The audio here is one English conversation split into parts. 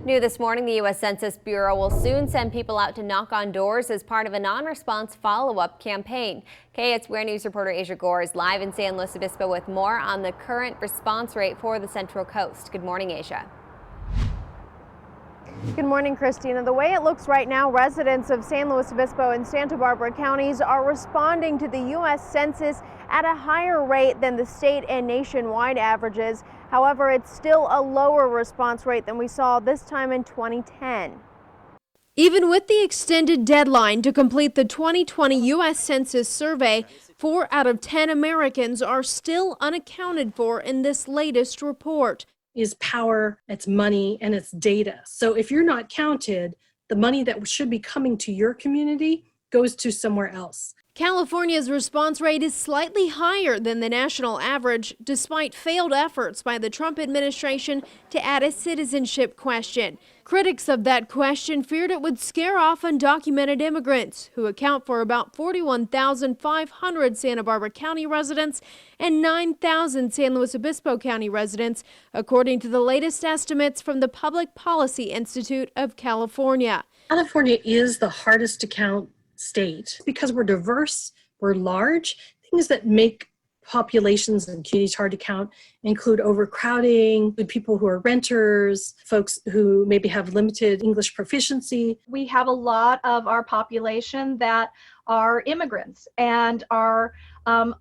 New this morning, the U.S. Census Bureau will soon send people out to knock on doors as part of a non-response follow-up campaign. KSWR News reporter Asia Gore is live in San Luis Obispo with more on the current response rate for the Central Coast. Good morning, Asia. Good morning, Christina. The way it looks right now, residents of San Luis Obispo and Santa Barbara counties are responding to the U.S. Census at a higher rate than the state and nationwide averages. However, it's still a lower response rate than we saw this time in 2010. Even with the extended deadline to complete the 2020 U.S. Census survey, 4 out of 10 Americans are still unaccounted for in this latest report. Is power, it's money, and it's data. So if you're not counted, the money that should be coming to your community goes to somewhere else. California's response rate is slightly higher than the national average, despite failed efforts by the Trump administration to add a citizenship question. Critics of that question feared it would scare off undocumented immigrants, who account for about 41,500 Santa Barbara County residents and 9,000 San Luis Obispo County residents, according to the latest estimates from the Public Policy Institute of California. California is the hardest to count state because we're diverse, we're large. Things that make populations and communities hard to count include overcrowding, people who are renters, folks who maybe have limited English proficiency. We have a lot of our population that are immigrants and are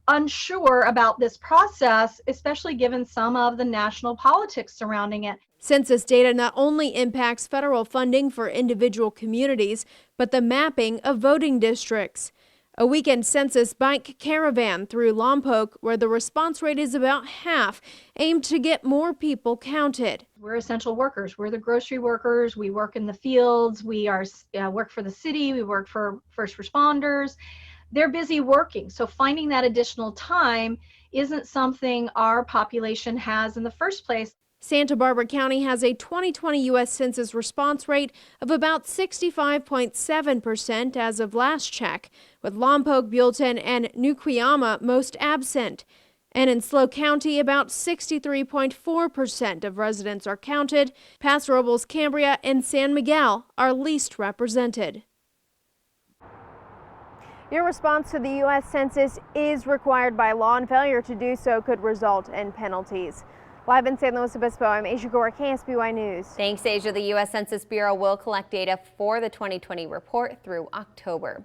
unsure about this process, especially given some of the national politics surrounding it. Census data not only impacts federal funding for individual communities, but the mapping of voting districts. A weekend census bike caravan through Lompoc, where the response rate is about half, aimed to get more people counted. We're essential workers. We're the grocery workers. We work in the fields. We work for the city. We work for first responders. They're busy working. So finding that additional time isn't something our population has in the first place. Santa Barbara County has a 2020 U.S. Census response rate of about 65.7% as of last check, with Lompoc, Buellton, and New Cuyama most absent. And in SLO County, about 63.4% of residents are counted. Paso Robles, Cambria, and San Miguel are least represented. Your response to the U.S. Census is required by law, and failure to do so could result in penalties. Live in San Luis Obispo, I'm Asia Gore, KSBY News. Thanks, Asia. The U.S. Census Bureau will collect data for the 2020 report through October.